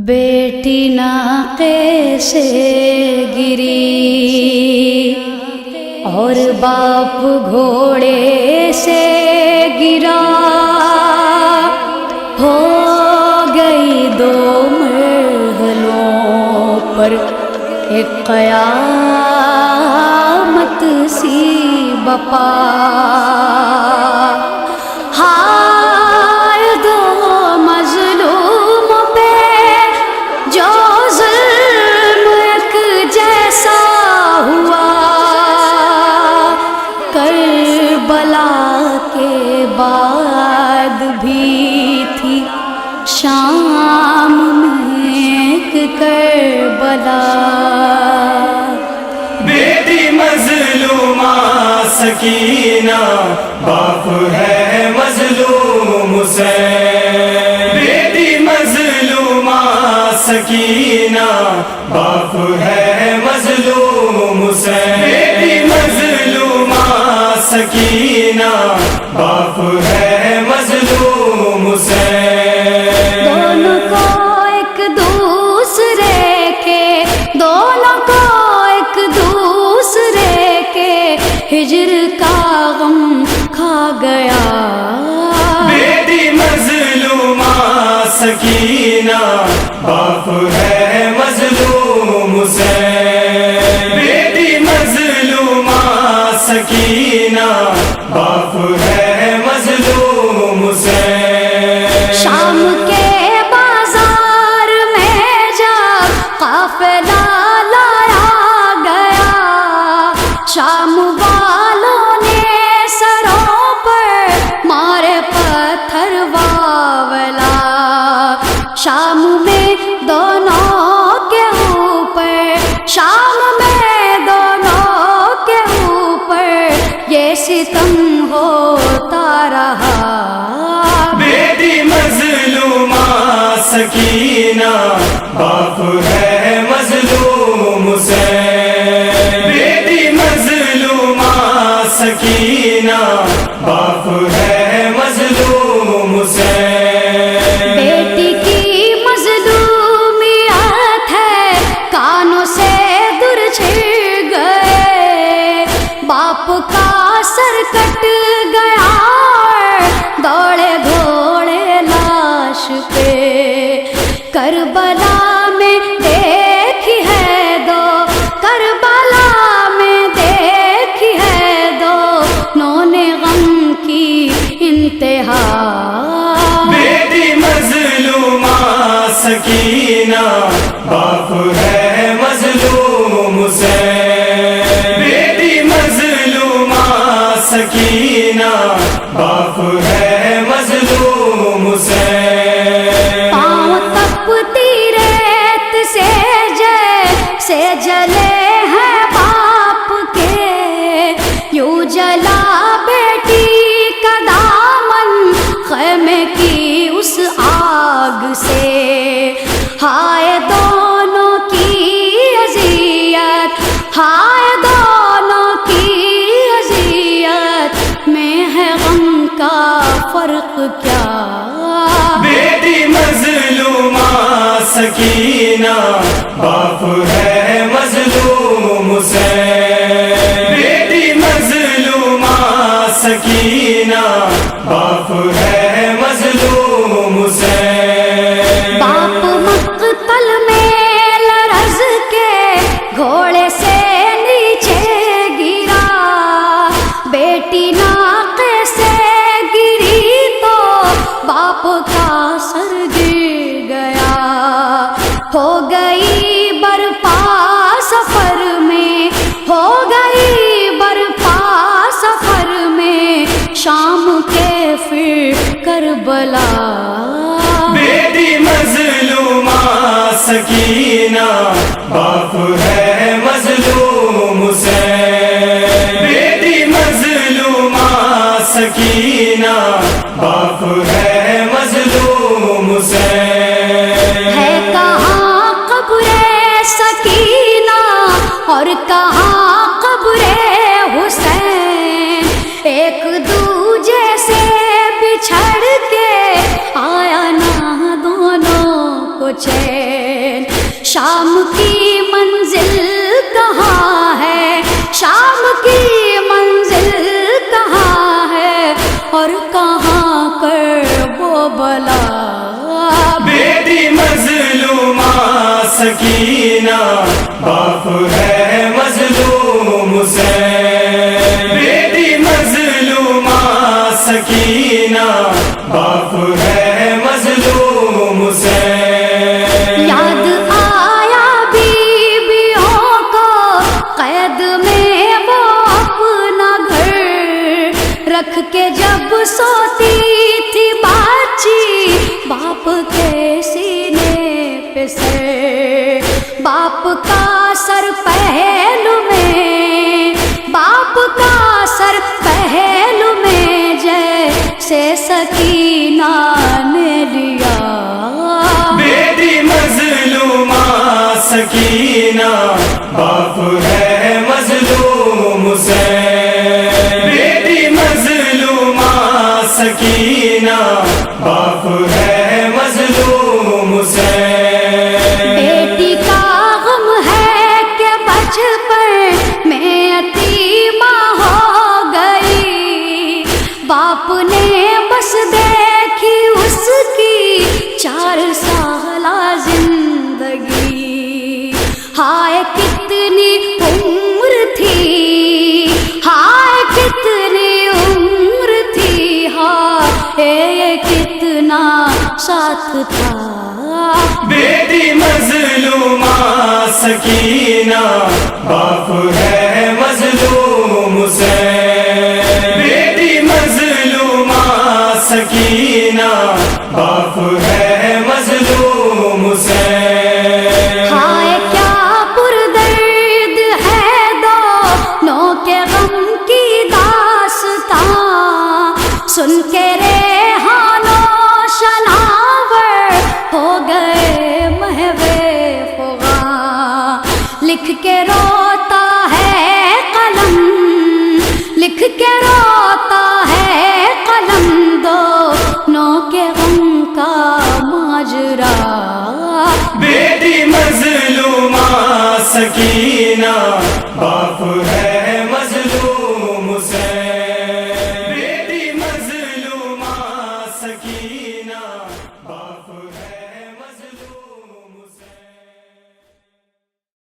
بیٹی ناقے سے گری اور باپ گھوڑے سے گرا، ہو گئی دو مرحلوں پر ایک قیامت سی بپا۔ بعد بھی تھی شام میں کربلا، بیٹی مظلومہ سکینہ، باپ ہے مظلوم حسین۔ بیٹی مظلومہ سکینہ، باپ ہے مظلوم حسین۔ بیٹی مظلومہ سکینہ، باپ ہے مظلوم حسین۔ دونوں کو ایک دوسرے کے، دونوں کو ایک دوسرے کے ہجر کا غم کھا گیا۔ بیٹی مظلومہ سکینہ، باپ ہے مظلوم حسین۔ بیٹی مظلومہ سکینہ، باپ ہے مظلوم حسین۔ شام کے بازار میں جب قافلہ لایا گیا، شام والوں نے سروں پر مارے پتھر واولا، شام میں دونوں کے اوپر، شام میں دونوں کے اوپر یہ ستم ہوتا رہا۔ بیٹی مظلومہ سکینہ، باپ ہے مظلوم حسین۔ بیٹی مظلومہ سکینہ، باپ ہے مظلوم حسین۔ بیٹی کی مظلومیت ہے کانوں سے دور چھڑ گئے، باپ کا سر کٹ گیا، دوڑے گھوڑے لاش پہ۔ کربلا میں دیکھی ہے دو، کربلا میں دیکھی ہے دونوں نے غم کی انتہا۔ بیٹی مظلومہ سکینہ، باپ ہے مظلوم حسین۔ بیٹی مظلومہ سکینہ، باپ ہے مظلوم حسین۔ پاؤں تپتی ریت سے جیسے جلے ہیں باپ کے، یوں جلا بیٹی کا دامن خیمے کی اس آگ سے۔ ہائے دونوں کی اذیت، ہائے دونوں کی اذیت، میں ہے غم کا فرق کیا۔ بیٹی مظلومہ سکینہ، باپ ہے مظلوم حسین۔ بیٹی مظلومہ سکینہ، باپ ہے مظلوم حسین۔ باپ مقتل میں لرز کے گھوڑے سے نیچے گرا، بیٹی ناقے سے گری تو باپ کا سر گر گیا۔ ہو گئی برپا سفر میں، ہو گئی برپا سفر میں، شام کے پھر کربلا۔ بیٹی مظلومہ سکینہ، باپ ہے مظلوم حسین۔ بیٹی مظلومہ سکینہ، باپ ہے مظلوم حسین۔ ہے کہاں قبر سکینہ اور کہاں قبر حسین، ایک دوجے سے بچھڑ کے آیا نہ دونوں کو چین۔ بلا بیٹی مظلومہ سکینہ باپ ہے مظلوم حسین بیٹی مظلومہ سکینہ باپ ہے مظلوم حسین یاد آیا بیویوں کو قید میں وہ اپنا گھر رکھ کے جب سوتی تھی بچی باپ کے سینے پہ سر باپ کا سر پہلو میں باپ کا سر پہلو میں جیسے سکینہ نے لیا بیٹی مظلومہ سکینہ باپ ہے مظلوم حسین بیٹی مظلومہ سکینہ باپ ہے مظلوم حسین بیٹی کا غم ہے کہ بچپن میں یتیمہ ہو گئی باپ نے بس دیکھی اس کی 4 سالہ زندگی ہائے کتنی عمر تھی ہائے کتنی عمر تھی ہائے کتنا ساتھ تھا بیٹی مظلومہ سکینہ باپ ہے مظلوم حسین بیٹی مظلومہ سکینہ باپ ہے مظلوم حسین ہائے کیا پردرد ہے دونوں کے غم کی داستان سن کے ریحان و شناور ہو گئے محوِ فغاں لکھ کے روتا ہے قلم لکھ کے روتا ہے قلم دونوں کے غم کا ماجرا بیٹی مظلومہ سکینہ باپ ہے